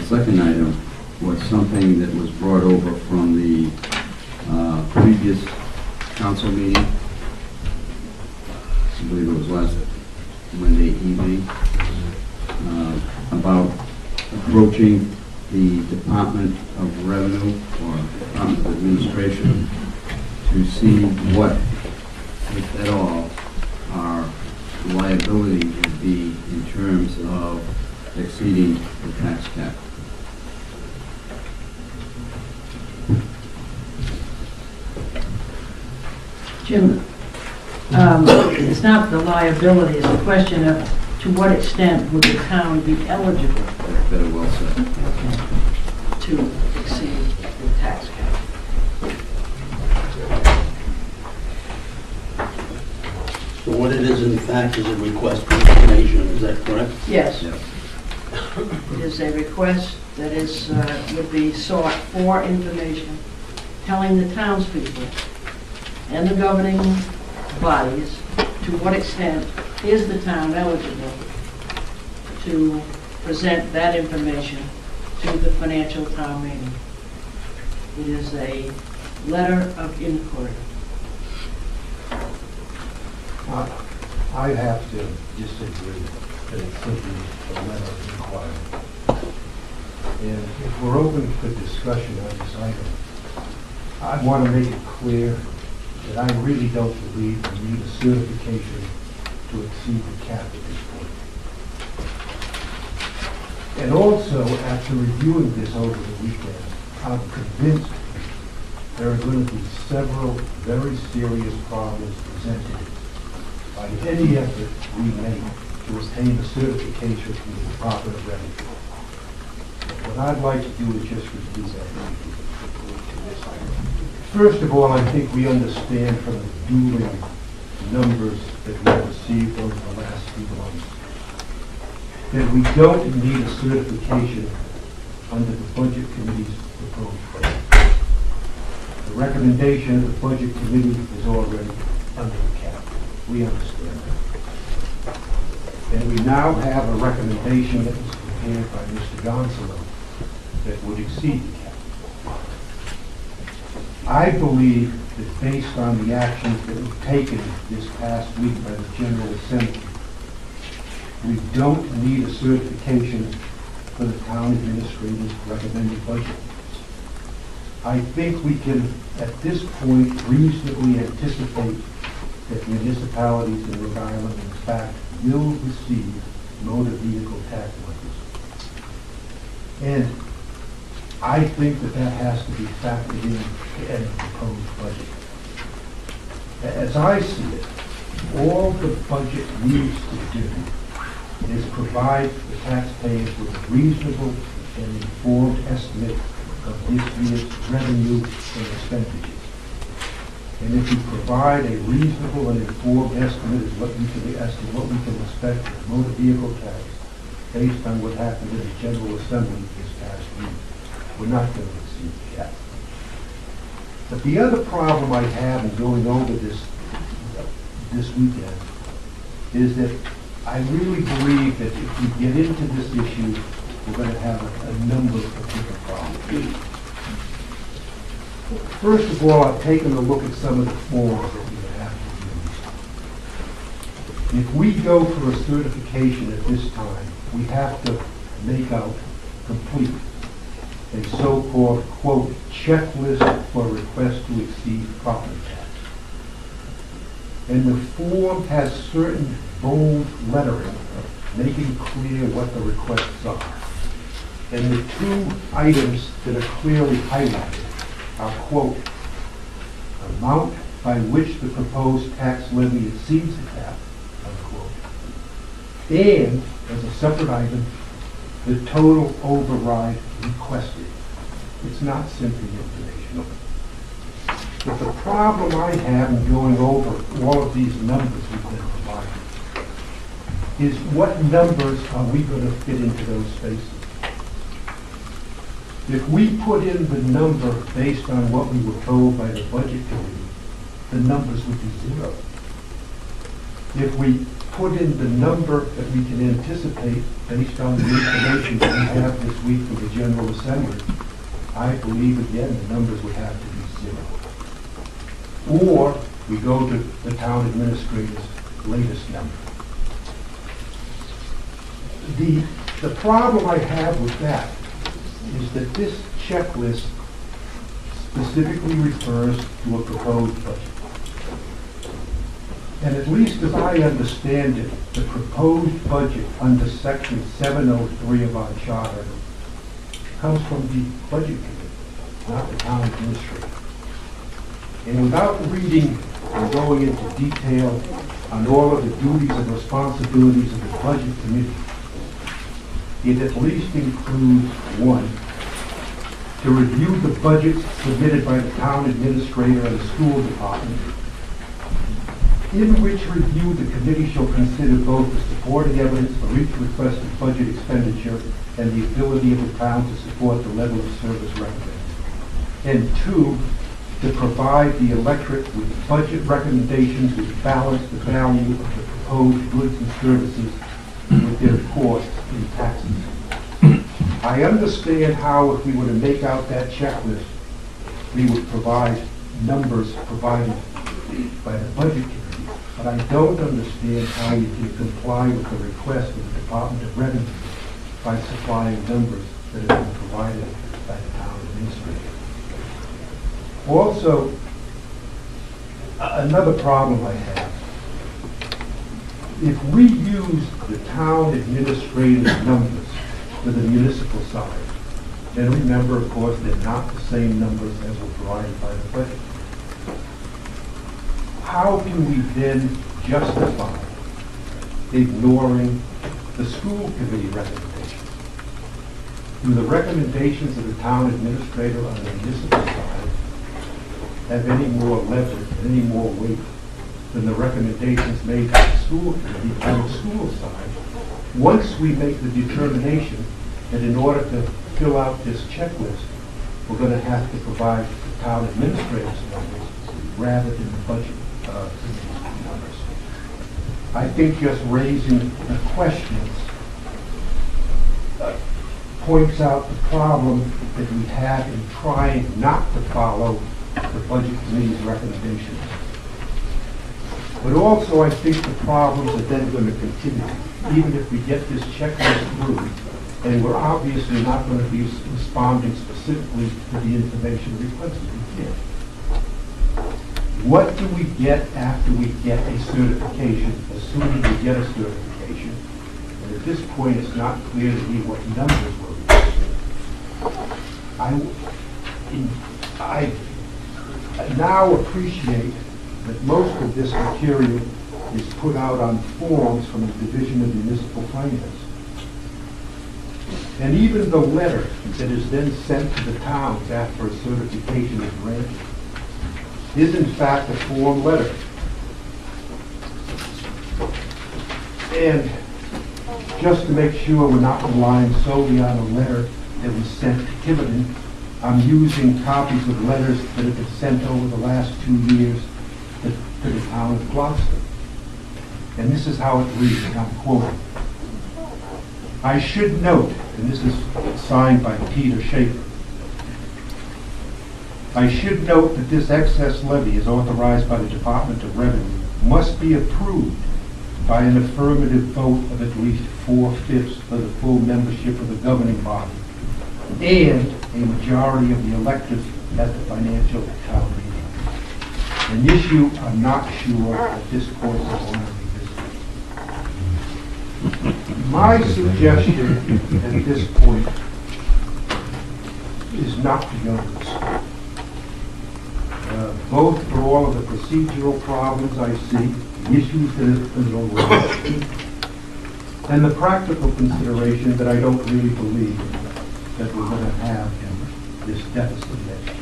second item was something that was brought over from the previous council meeting. I believe it was last Monday evening, about approaching the Department of Revenue or Department of Administration to see what, if at all, our liability would be in terms of exceeding the tax cap. Jim, it's not the liability, it's a question of to what extent would the town be eligible That's better well said. to exceed the tax cap? So what it is in fact is a request for information, is that correct? Yes, Yes. it is a request that is, would be sought for information, telling the townspeople and the governing bodies to what extent is the town eligible to present that information to the financial town meeting. It is a letter of inquiry. I have to disagree that it's simply a letter of inquiry. And if we're open for discussion on this item, I want to make it clear that I really don't believe we need a certification to exceed the cap at this point. And also, after reviewing this over the weekend, I'm convinced there are going to be several very serious problems presented by any effort we make to obtain a certification from the Department of Revenue. What I'd like to do is just review that. First of all, I think we understand from the dueling numbers that we've received over the last few months that we don't need a certification under the Budget Committee's proposed budget. The recommendation of the Budget Committee is already under the cap. We understand that. And we now have a recommendation that was prepared by Mr. Gonzalo that would exceed the cap. I believe that based on the actions that were taken this past week by the General Assembly, we don't need a certification for the town administrator's recommended budget. I think we can, at this point, reasonably anticipate that municipalities in Rhode Island, in fact, will receive motor vehicle tax levies. And I think that that has to be factored in the proposed budget. As I see it, all the budget needs to do is provide the taxpayers with a reasonable and informed estimate of this year's revenue and expenditures. And if you provide a reasonable and informed estimate as to what we can expect of motor vehicle tax based on what happened in the General Assembly this past week, we're not going to exceed the cap. But the other problem I have in going over this weekend is that I really believe that if we get into this issue, we're going to have a number of different problems. First of all, I've taken a look at some of the forms that we have to use. If we go for a certification at this time, we have to make out complete a so-called, quote, checklist for request to exceed property tax. And the form has certain bold lettering making clear what the requests are. And the two items that are clearly highlighted are, quote, amount by which the proposed tax levy exceeds the cap, unquote. And, as a separate item, the total override requested. It's not simply informational. But the problem I have in going over all of these numbers we've been provided is what numbers are we going to fit into those spaces? If we put in the number based on what we were told by the Budget Committee, the numbers would be zero. if we put in the number that we can anticipate based on the information that we have this week for the General Assembly, I believe again the numbers would have to be zero. Or we go to the town administrator's latest number. The problem I have with that is that this checklist specifically refers to a proposed budget. And at least as I understand it, the proposed budget under section 703 of our charter comes from the budget committee, not the town administrator. And without reading and going into detail on all of the duties and responsibilities of the budget committee, it at least includes, one, to review the budgets submitted by the town administrator and the school department, in which review the committee shall consider both the supporting evidence for each requested budget expenditure and the ability of the town to support the level of service recommended. And two, to provide the electorate with budget recommendations which balance the value of the proposed goods and services with their costs in taxes. I understand how if we were to make out that checklist, we would provide numbers provided by the budget committee. But I don't understand how you can comply with the request of the Department of Revenue by supplying numbers that have been provided by the town administrator. Also, another problem I have, if we use the town administrator's numbers for the municipal side, then remember, of course, they're not the same numbers as were provided by the budget. How can we then justify ignoring the school committee recommendations? Do the recommendations of the town administrator on the municipal side have any more leverage, any more weight than the recommendations made by the school committee on the school side? Once we make the determination that in order to fill out this checklist, we're going to have to provide the town administrator's numbers rather than the budget committee's numbers. I think just raising the questions points out the problem that we have in trying not to follow the budget committee's recommendations. But also I think the problems are then going to continue, even if we get this checklist through, and we're obviously not going to be responding specifically to the information requested. We can't. What do we get after we get a certification, assuming we get a certification? And at this point, it's not clear to me what numbers were requested. I now appreciate that most of this material is put out on forms from the Division of Municipal Finance. And even the letter that is then sent to the towns after a certification is granted is in fact a form letter. And just to make sure we're not relying solely on a letter that was sent to Tiverton, I'm using copies of letters that have been sent over the last 2 years to the town of Gloucester. And this is how it reads, and I'm quoting. I should note, and this is signed by Peter Schaefer, I should note that this excess levy is authorized by the Department of Revenue, must be approved by an affirmative vote of at least 4/5 of the full membership of the governing body and a majority of the electors at the financial town meeting. An issue I'm not sure at this point I want to revisit. My suggestion at this point is not to go to this. Both for all of the procedural problems I see, the issues that have been raised, and the practical consideration that I don't really believe that we're going to have this deficit next year.